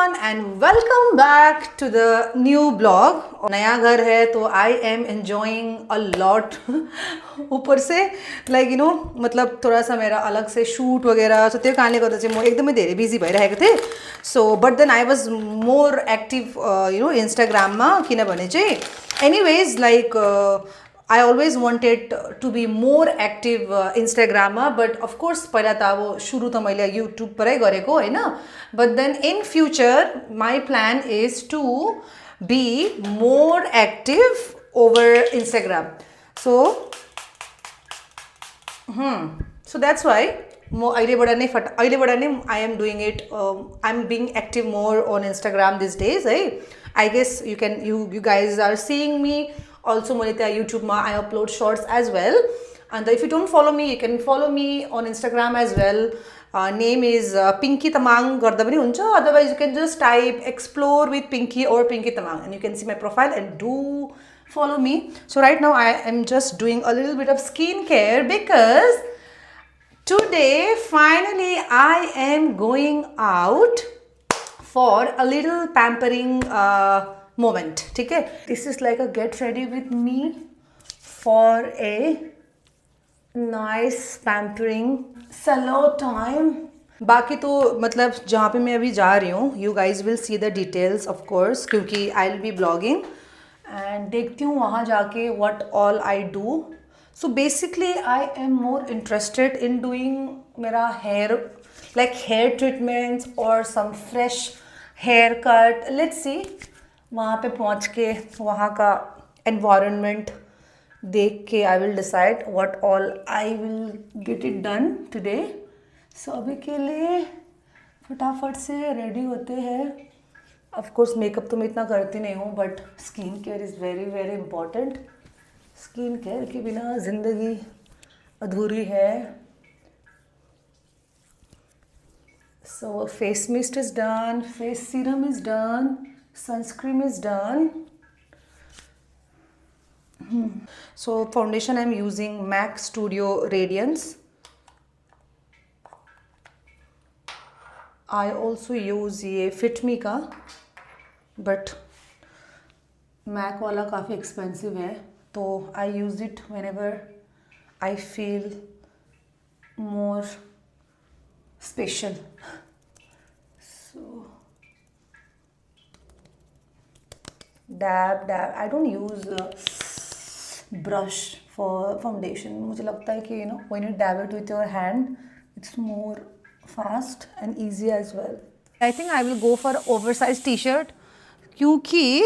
everyone and welcome back to the new blog. नया घर है तो I am enjoying a lot. ऊपर से like you know मतलब थोड़ा सा मेरा अलग से शूट वगैरह so त्यो कारणले गर्दा चाहिँ म एकदमै धेरै बिजी भइरहेको थिएँ. So but then I was more active Instagram मा किनभने चाहिँ anyways like I always wanted to be more active Instagram मा but of course पहिला त अब सुरु त मैले YouTube परै गरेको हैन but then in future my plan is to be more active over Instagram. So that's why अहिलेबाट नै I am doing it. I'm being active more on Instagram these days. I guess you guys are seeing me. Also मैले त्यहाँ YouTube मा I upload shorts as well. And if you don't follow me, you can follow me on Instagram as well. Name is Pinky Tamang गर्दा पनि हुन्छ. Otherwise you can just type explore with Pinky or Pinky Tamang and you can see my profile and do follow me. So right now I am just doing a little bit of skincare because today finally I am going out for a little pampering moment. ठीक है? This is like a get ready with me for a nice pampering solo time. बाकी तो मतलब जहाँ पे मैं अभी जा रही हूँ you guys will see the details of course क्योंकि I'll be blogging and देखती हूँ वहाँ जाके what all I do. So basically I am more interested in doing मेरा hair like hair treatments or some fresh haircut. Let's see वहाँ पे पहुँच के वहाँ का environment देख के I will decide what all I will get it done today. So अभी के लिए फटाफट से रेडी होते हैं. Of course मेकअप तो मैं इतना करती नहीं हूँ but skin care is very very important. Skin care के बिना ज़िंदगी अधूरी है. So face mist is done, face serum is done, sunscreen is done. So foundation I'm using MAC Studio Radiance. I also use ये Fit Me का but MAC वाला काफ़ी expensive है तो I use it whenever I feel more special. So dab. I don't use brush for foundation. मुझे लगता है कि when you dab it with your hand it's more fast and easy as well. I think I will go for oversized t-shirt क्योंकि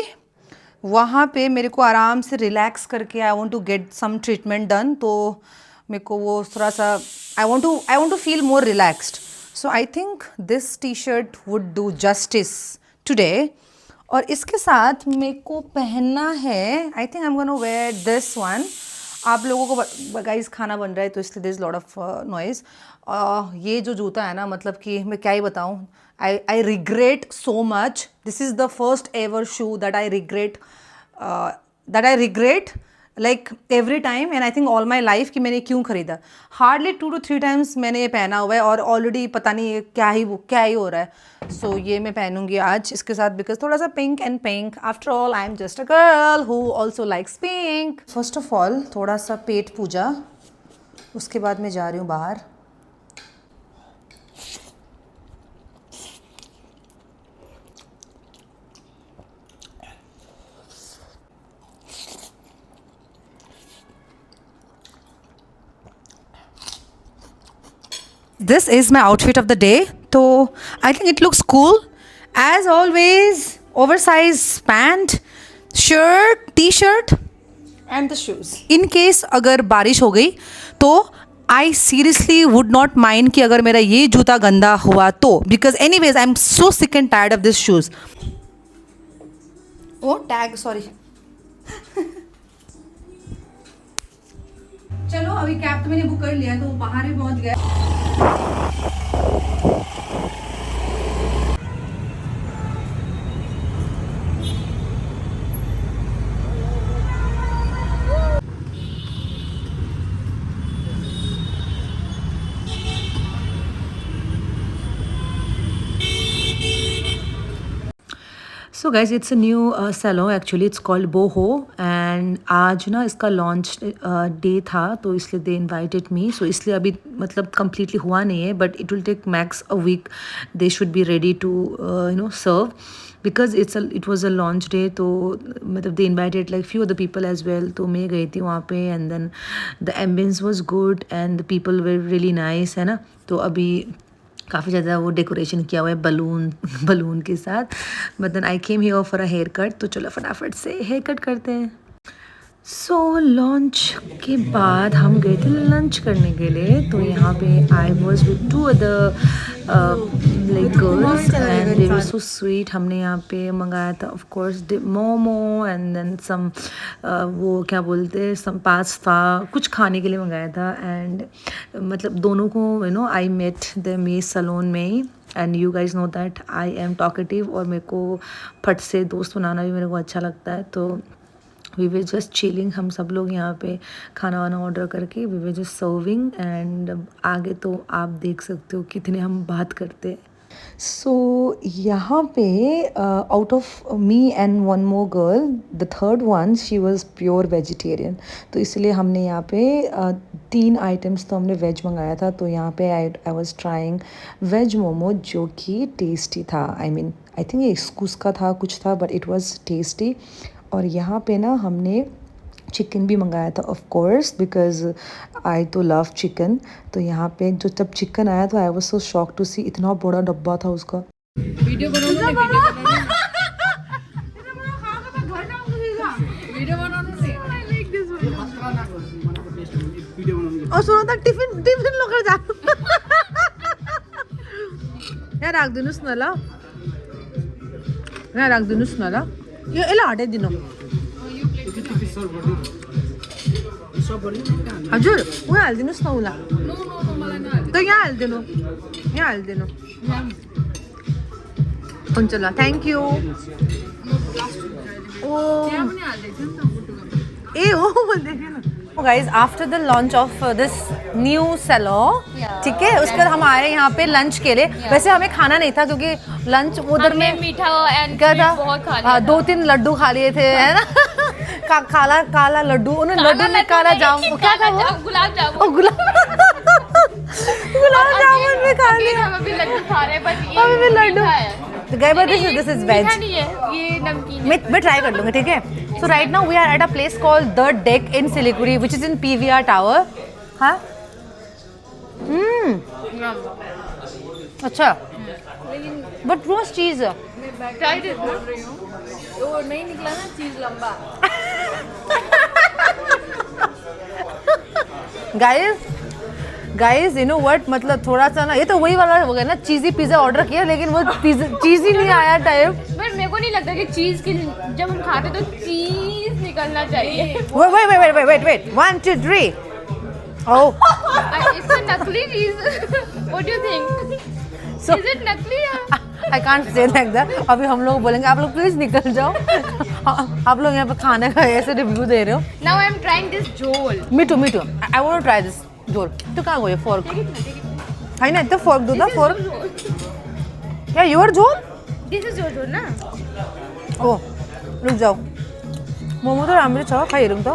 वहाँ पे मेरे को आराम से relax करके I want to get some treatment done तो मेरे को वो थोड़ा सा I want to feel more relaxed. So I think this t-shirt would do justice today. और इसके साथ मेरे को पहनना है I think I'm gonna wear this one. आप लोगों को गाइस खाना बन रहा है तो इसलिए there is lot of noise. ये जो जूता है ना मतलब कि मैं क्या ही बताऊँ. I regret so much. This is the first ever shoe that I regret like every time and I think all my life कि मैंने क्यों खरीदा. Hardly 2 to 3 times मैंने ये पहना हुआ है और already पता नहीं क्या ही हो रहा है. So ये मैं पहनूंगी आज इसके साथ because थोड़ा सा pink and pink. After all I am just a girl who also likes pink. First of all थोड़ा सा पेट पूजा उसके बाद मैं जा रही हूँ बाहर. This is my outfit of the day. So I think it looks cool. As always, oversized pant, shirt, t-shirt and the shoes. In case अगर बारिश हो गई तो I seriously would not mind कि अगर मेरा ये जूता गंदा हुआ तो because anyways I'm so sick and tired of these shoes. Oh tag sorry. चलो अभी कैब तो मैंने बुक कर लिया तो बाहर भी पहुंच गया. So guys it's a new salon, actually it's called Boho, and आज ना इसका लॉन्च डे था तो इसलिए दे इनवाइटेड मी. सो इसलिए अभी मतलब कम्प्लीटली हुआ नहीं है, but it will take max a week. They should be ready to serve because it was a launch day. तो मतलब they invited like few other people as well. तो मैं गई थी वहाँ पे and then the ambience was good and the people were really nice, है ना. तो अभी काफ़ी ज़्यादा वो डेकोरेशन किया हुआ है बलून के साथ. But then I came here for a haircut. तो चलो फटाफट से हेयर कट करते हैं. सो लॉन्च के बाद हम गए थे लंच करने के लिए. तो यहाँ पे I was with 2 other like girls and they were so sweet. हमने यहाँ पे मंगाया था of course momo and then some वो क्या बोलते हैं सम पास्ता, कुछ खाने के लिए मंगाया था. एंड मतलब दोनों को आई मेट देम ये सैलून में ही. And you guys know that I am talkative और मेरे को फट से दोस्त बनाना भी मेरे को अच्छा लगता है. तो वी वर जस्ट चिलिंग, हम सब लोग यहाँ पे खाना वाना ऑर्डर करके we were just serving. And आगे तो आप देख सकते हो कितने हम बात करते हैं. सो यहाँ पे out of me and one more girl, the third one she was pure vegetarian. तो इसलिए हमने यहाँ पे 3 आइटम्स तो हमने वेज मंगाया था. तो यहाँ पे I was trying veg momo जो कि टेस्टी था. आई थिंक ये एक्सकूस का था कुछ था, बट इट वॉज टेस्टी. और यहाँ पे ना हमने चिकन भी मंगाया था ऑफ कोर्स बिकॉज आई तो लव चिकन. तो यहाँ पे जो जब चिकन आया तो I was so shock to see इतना बड़ा डब्बा था उसका. वीडियो और सुनो तक टिफिन लोकर जा यहाँ राख दिनुस् न ल, यहाँ राख दिनुस् न ल. यो यसलाई हटाइदिनु हजुर. उहाँ हालिदिनुहोस् न उसलाई. त यहाँ हालिदिनु, यहाँ हालिदिनु. हुन्छ ल, थ्याङ्क यू. ए हो guys after the launch of this new salon, ठीक है, उसके बाद हम आए यहाँ पे लंच के लिए. वैसे हमें खाना नहीं था क्योंकि लंच उधर में मीठा एंड क्या था, बहुत खा लिया. 2-3 लड्डू खा लिए थे, है ना. काला लड्डू, उन्होंने लड्डू में काला जामुन, क्या था वो, गुलाब जामुन. गुलाब जामुन भी खा लिया. हम अभी लड्डू खा रहे हैं, बट अभी भी लड्डू. This is veg. नहीं है, ये नमकीन है. मैं ट्राई कर लूँगी, ठीक है. So right now we are at a place called the Deck in Siliguri which is in PVR tower. हाँ अच्छा, बट रोज चीज ट्राई दिस ना, वो नहीं निकला ना चीज लंबा. गाइस यू नो व्हाट, मतलब थोड़ा सा ना ये तो वही वाला हो गया ना, चीज़ी पिज़्ज़ा ऑर्डर किया लेकिन वो चीज़ ही नहीं आया टाइम. बट मेरे को नहीं लगता कि चीज की जब हम खाते तो चीज निकलना चाहिए. वेट 1 2 3. Oh. It's a नकली चीज. What do you think? So, Is it नकली या? I can't say like that. अभी हम लोग बोलेंगे आप लोग प्लीज निकल जाओ. आप लोग यहाँ पे खाने का ऐसे रिव्यू दे रहे हो. Now I'm trying this jol. Me too. I want to try this झोल. तू कहाँ गई फोर्क है ना, इतना फोर्क दो ना, फोर्क क्या योर झोल. This is your jol ना? ओ रुक जाऊ, मोमो तो राम्रो छ खाइहेरौँ त.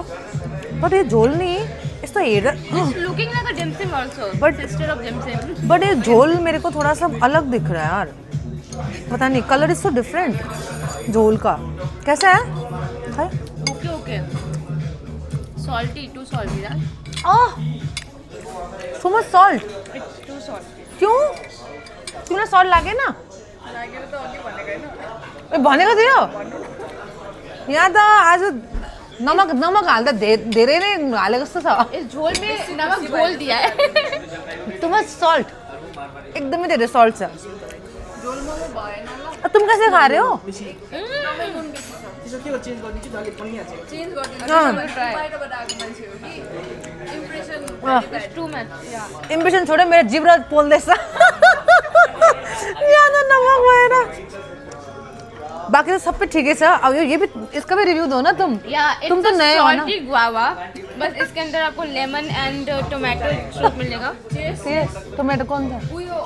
बट ये झोल नहीं, यस्तो हेर. It's looking like a dim sum also. But- sister of dim sum. But ये झोल मेरे को थोड़ा सा अलग दिख रहा है यार, पता नहीं, कलर इज सो डिफरेंट झोल का. कैसा है? खाए. Okay. Salty, too salty ना? Oh so much salt. It's too salty. क्यों, तूने सॉल्ट लागे ना. ए भनेको थियो यहाँ त आज नमक हाल्दा धेरै नै हालेको जस्तो छ. इस झोल में नमक घोल दिया है. टु मच सॉल्ट, एकदमै धेरै सॉल्ट छ. तुम कैसे खा रहे हो? It's too much. Yeah. Impression छोड्यो, मेरो जिब्रो पोल्दैछ. यहाँ त नमक भएर. बाकी तो सब पे ठीक है सर. अब ये भी इसका भी रिव्यू दो ना तुम. Yeah, तुम it's तो a नए हो ना. salty guava. बस इसके अंदर आपको लेमन एंड टोमेटो सूप मिलेगा. ये टोमेटो कौन था? यो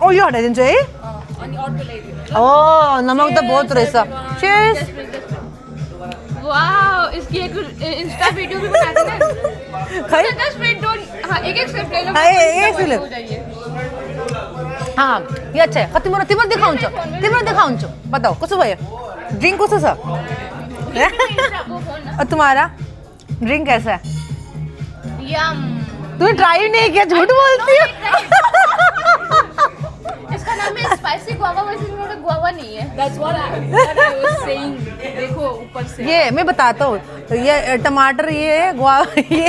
ओ यो हटाइदिन्छु है. ओह नमक तो बहुत रहा चीयर्स वाओ, इसकी एक इंस्टा वीडियो भी बना देना। खाई 10 मिनट दो। हाँ, एक सिर्फ ले लो। हाँ, एक सिर्फ ले। हो जाइए। हाँ ये अच्छा है तिम्रो तिम्रो देखाउँछ बताओ कसो भयो ड्रिंक कसो छ वो फोन ना। और तुम्हारा ड्रिंक कैसा है यम। तूने ट्राई नहीं किया झूठ बोलती हो इसका नाम है स्पाइसी गुआवा, वैसे इन्होंने गुआवा नहीं है। That's what I was saying। देखो ऊपर से। ये मैं बताता हूँ ये टमाटर ये है ये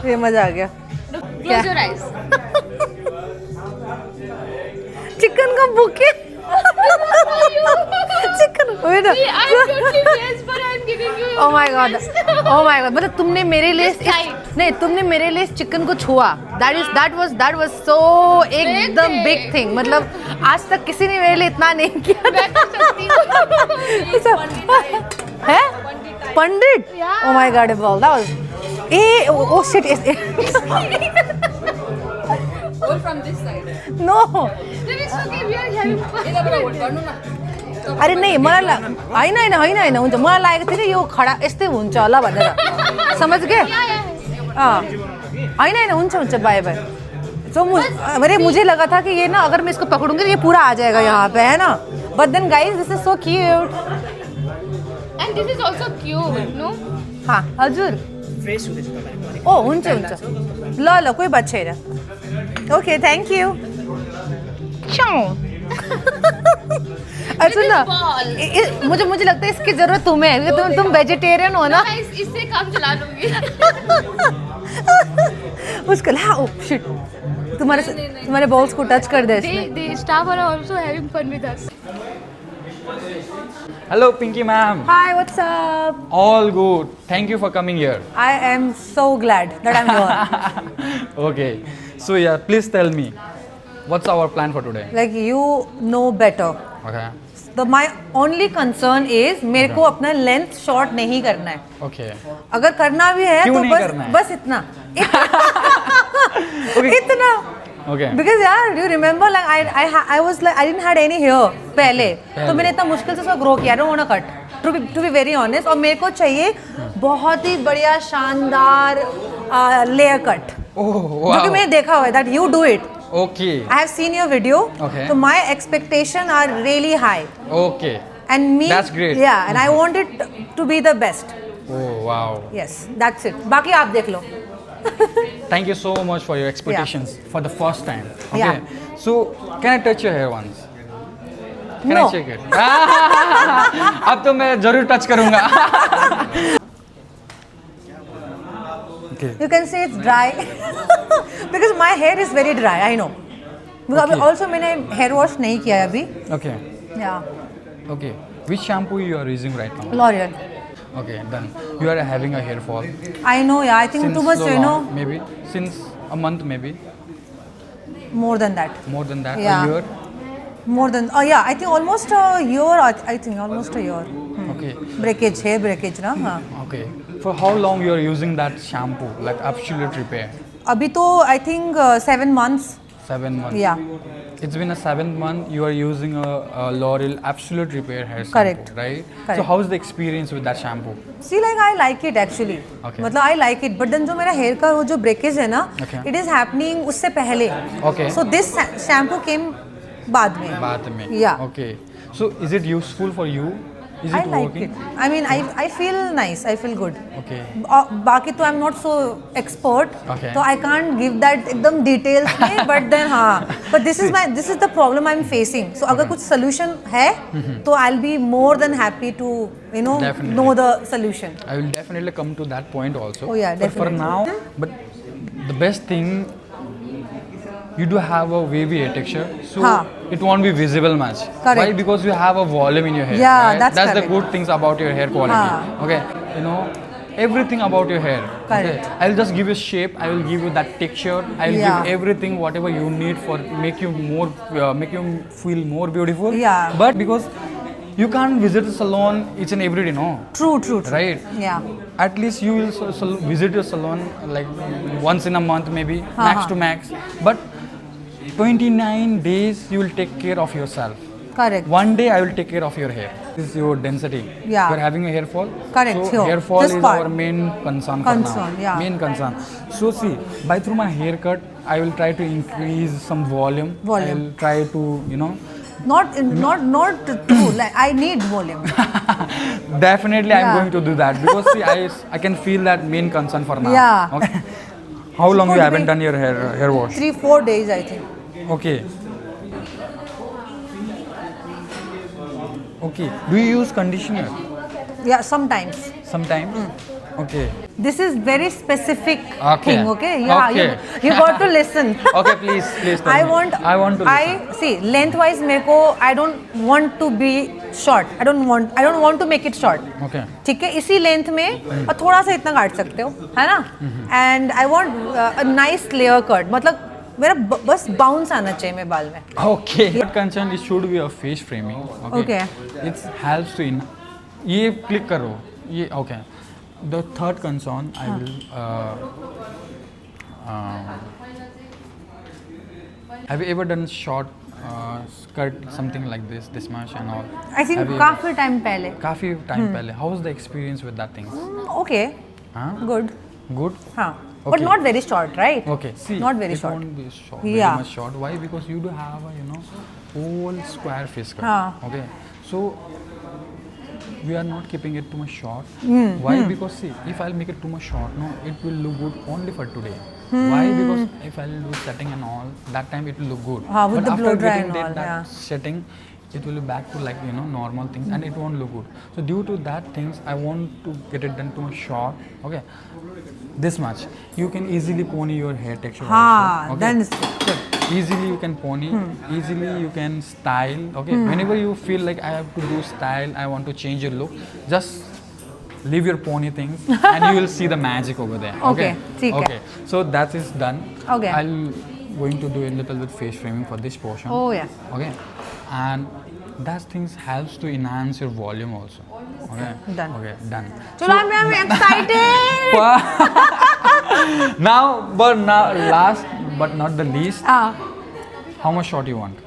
ये मजा आ गया Close your eyes। चिकन का bouquet chicken See, I'm totally veg, but I'm giving you। Oh my God मतलब तुमने मेरे लिए नहीं तुमने मेरे लिए चिकन को छुआ दैट वाज सो एकदम बिग थिंग मतलब आज तक किसी ने मेरे लिए इतना नहीं किया है Pandit oh my god that was oh shit All from this side। No Then it's okay, we are having fun। अरे नहीं मलाई होइन हुन्छ मलाई लागेको थियो कि यो खडा यस्तै हुन्छ होला भनेर समझ गए होइन हुन्छ बाय बाय तो मुझे लगा था कि ये ना अगर मैं इसको पकड़ूंगी तो ये पूरा आ जाएगा यहाँ पे है ना but then guys this is so cute And this is also cute, no? हाँ हजुर ओ हुन्छ ल कोही बात छैन ओके थ्याङ्क यू अच्छा ना मुझे लगता है इसकी जरूरत तुम्हें है क्योंकि तुम वेजिटेरियन हो ना मैं इससे काम चला लूंगी। उसको ला ओ शिट तुम्हारे बॉल्स को टच कर दे इसने The staff are also having fun with us। Hello, Pinky ma'am. Hi, what's up? All good. Thank you for coming here. I am so glad that I'm here. Okay. So yeah, please tell me, what's our plan for today? Like you know better. Okay. My only concern is मेरे को अपना length short नहीं करना है Okay. अगर करना भी है क्यों तो नहीं करना है? बस इतना इतना Okay. Because यार you remember like I was like I didn't had any hair पहले तो मैंने इतना मुश्किल से उसको ग्रो किया I don't want to cut to be very honest और मेरे को चाहिए बहुत ही बढ़िया शानदार लेयर कट Oh जो wow. कि मैंने देखा हुआ है that you do it Okay. I have seen your video Okay. so my expectation are really high Okay. and me That's great. yeah and I want it to be the best Oh wow. yes that's it बाकी आप देख लो Thank you so much for your expectations for the first time. Okay. Yeah. So can I touch your hair once? Can No. I check it? अब तो मैं जरूर touch करूँगा. Okay. you can say it's dry because my hair is very dry I know because Okay. also मैंने hair wash नहीं किया है अभी Okay. yeah Okay. Which shampoo you are using right now? L'Oreal Okay, done. You are having a hair fall. I know yeah I think Since too much so you know long, maybe since a month, maybe more than that more than that. Yeah. A year. more than yeah I think almost a year I think almost a year Okay. breakage hair breakage ना हाँ Okay. For how long you are using that shampoo, like Absolute Repair? अभी तो I think 7 months 7 months. yeah It's been a 7th month. You are using a L'Oreal Absolute Repair hair shampoo, Correct. right? Correct. So how's the experience with that shampoo? See like I like it actually Okay. मतलब I like it but then जो मेरा hair का वो जो breakage है ना Okay. it is happening उससे पहले Okay. so this shampoo came बाद में बाद में. Yeah. Okay. So is it useful for you? Is I it like working? it I mean I feel nice I feel good Okay. बाकी तो I'm not so expert Okay. तो I can't give that एकदम details में but then हाँ but this is the problem I'm facing so अगर कुछ solution है तो I'll be more than happy to you know Definitely. know the solution I will definitely come to that point also. Oh, yeah, But for definitely. now, but the best thing, you do have a wavy hair texture, so हाँ. it won't be visible much. Correct. Why? Because you have a volume in your hair. Yeah, right? that's the correct. good things about your hair quality. हाँ. Okay, you know everything about your hair. Correct. Okay? I'll just give you shape. I will give you that texture. I'll Yeah. give everything whatever you need for make you feel more beautiful. Yeah. But because you can't visit the salon each and every day, no? True. Right? Yeah. At least you will visit your salon like once in a month, maybe max to max. But 29 days you will take care of yourself. Correct. One day I will take care of your hair. This is your density. Yeah. You are having a hair fall. Correct. So Sure. hair fall This is part. our main concern. Concern, yeah. Main concern. So see, by through my haircut, I will try to increase some volume. I will try to, Not true. Like I need volume. Definitely I'm Yeah. going to do that because see, I can feel that main concern for now. Yeah. Okay. How long you Could haven't be done your hair wash? 3-4 days, I think. Okay. Okay. Do you use conditioner Yeah, sometimes. sometimes? Okay. This is very specific Okay. thing, okay? Yeah, Okay. you got to listen. Okay, please tell I me. want I want to listen. see, lengthwise मेरे को I don't want to be short. I don't want to make it short. Okay. ठीक है, इसी length में और थोड़ा सा इतना काट सकते हो, है ना? And I want a nice layer cut. मतलब मेरा बस बाउंस आना चाहिए मेरे बाल में. Okay. What concern it should be a face framing. Okay. Okay. It helps to ये click करो. ये okay. The third concern I will. Have you ever done short skirt something like this much and all? I think Have you- काफी time पहले. काफी time पहले. How was the experience with that thing? Okay. Huh? Good. Good. हाँ. But Okay. not very short, right? Okay. See, Not very it short. won't be short. Yeah. Very much short. Why? Because you do have a whole square face cut. हाँ. Okay. So we are not keeping it too much short. Why? Because see, if I'll make it too much short, no, it will look good only for today. Why? Because if I'll do setting and all, that time it will look good. हाँ, with but the after blow dry getting and all, that yeah. setting, it will be back to like normal things and it won't look good. So due to that things, I want to get it done too much short. Okay. This much. You can easily pony your hair texture. हाँ, also. Okay. then it's good. Easily you can pony, easily you can style. Okay. Whenever you feel like I have to do style, I want to change your look, just leave your pony things and you will see the magic over there. Okay, ठीक है. Okay. So that is done. Okay. I'll going to do a little bit face framing for this portion. Oh yeah. Okay. And that things helps to enhance your volume also. Okay. Done. Okay. Done. चलो I'm excited. Now, last but not the least, how much short you want?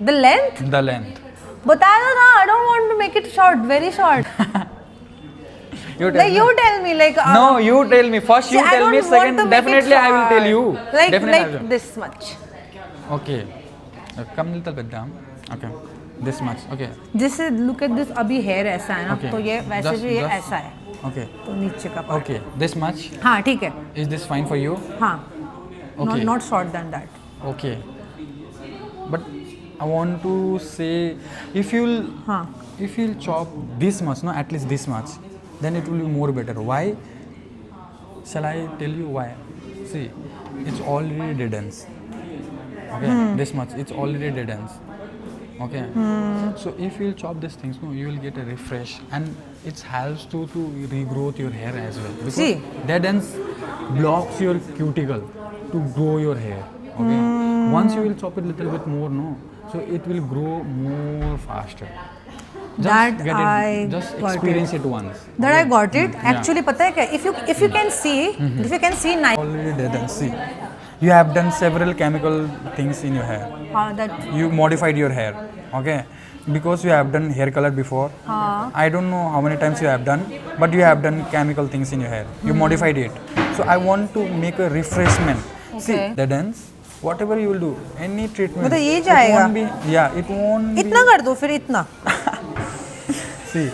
The length? The length. बता दो ना. I don't want to make it short. Very short. You tell Like me. you tell me. Like No, you tell me. First you see, I tell don't me. want Second, to make it definitely I will tell you. short. Like Definitely I will. this much. Okay. Come little bit down. Okay. This much. Okay. This is look at this. अभी hair ऐसा है ना. Okay. तो ये वैसे Just- भी ये just- ऐसा है. Okay. तो नीचे का part. Okay. This much. हाँ ठीक है. Is this fine for you? हाँ. Okay. Not short than that. Okay. But I want to say, if you'll chop this much, no, at least this much, then it will be more better. Why? Shall I tell you why? See, it's already dead ends. Okay, this much, it's already dead ends. Okay, so if you'll chop these things, no, you will get a refresh, and it helps to regrowth your hair as well. Because See. dead ends blocks your cuticle to grow your hair. Okay, once you will chop it little bit more, no, so it will grow more faster. That get I it, just got experience it once. That I got it. Yeah. Actually, पता है क्या? If you can see, if you can see nice. Already dead ends. See, you have done several chemical things in your hair. That. You modified your hair, okay? Because you have done hair color before. I don't know how many times you have done, but you have done chemical things in your hair. You modified it. So I want to make a refreshment. See, Okay. dead ends. Whatever you will do, any treatment. मतलब ये it जाएगा? won't be, yeah, it won't be. इतना कर दो फिर इतना. See,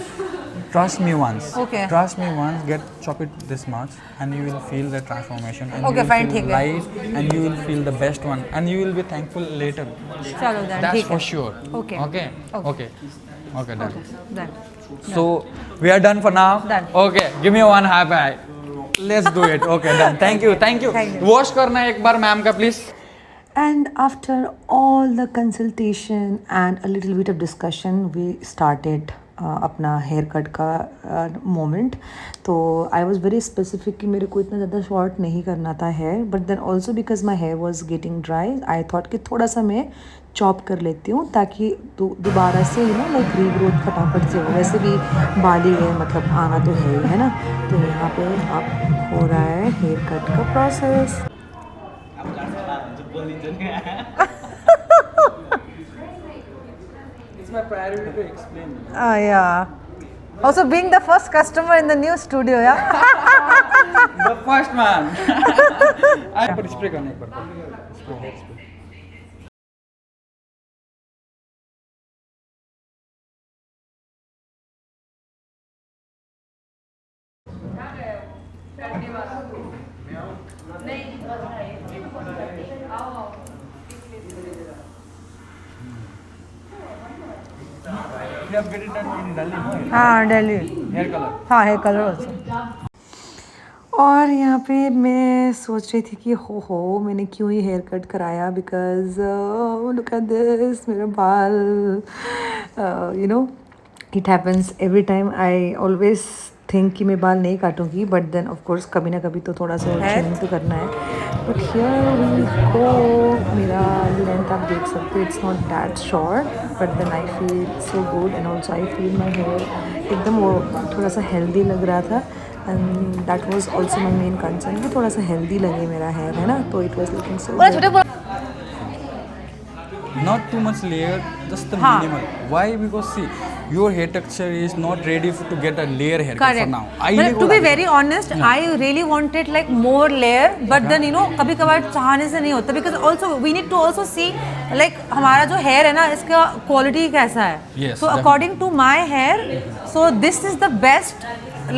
trust me once. Okay. Trust me once. Chop it this much, and you will feel the transformation. And Okay, you will fine, feel ठीक है. light, and you will feel the best one, and you will be thankful later. चलो then That's ठीक for है. sure. Okay. Okay. Okay. Okay. Okay. Done. Done. So we are done for now. Done. Okay. Give me one high five. Let's do it. Okay. Done. Thank you. Thank you. Thank you. Wash करना एक बार ma'am का please. And after all the consultation and a little bit of discussion, we started अपना hair cut का moment. तो I was very specific कि मेरे को इतना ज़्यादा शॉर्ट नहीं करना था hair, but then also because my hair was getting dry I thought कि थोड़ा सा मैं चॉप कर लेती हूँ ताकि दोबारा से लाइक रीग्रोथ फटाफट से हो. वैसे भी बाल ही है, मतलब आना तो है ना. तो यहाँ पे अब हो रहा है हेयर कट का process. It's my priority to explain. Yeah. Also being the first customer in the new studio, yeah. The first man. I पर स्प्रे करने एक बार. Spray, hair spray. You have get it done in Delhi, no? हाँ Delhi. Hair color. हाँ hair colour also. और यहाँ पे मैं सोच रही थी कि हो मैंने क्यों ही हेयर कट कराया, बिकॉज लुक एट दिस मेरा बाल. You know it happens every time. I always think कि मैं बाल नहीं काटूंगी, बट देन ऑफ कोर्स कभी ना कभी तो थोड़ा सा ट्रिम तो करना है. But here we go. मेरा लेंथ आप देख सकते हो, it's not that short, but then I feel so good and also I feel my hair एकदम वो थोड़ा सा हेल्दी लग रहा था. And that was also my main concern कि थोड़ा सा हेल्दी लगे मेरा हेयर, है ना. तो it was looking so good. Not too much layer, just the minimal. Why? Because see, your hair texture is not ready to get a layer haircut for Correct. now. But to be very honest, I really wanted like more layer, but then कभी कभार चाहने से नहीं होता, because also we need to also see like हमारा जो hair है ना इसका quality कैसा है. Yes, So according to my hair, so this is the best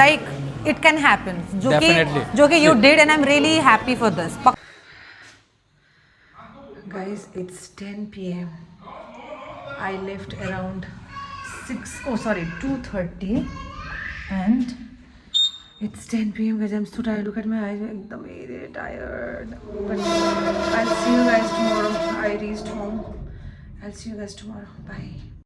like it can happen. जो कि you did, and I'm really happy for this. Guys, it's 10 p.m. I left around 2:30, and it's 10 p.m. guys. I'm so tired. Look at my eyes. I'm very tired. But I'll see you guys tomorrow. I reached home. I'll see you guys tomorrow. Bye.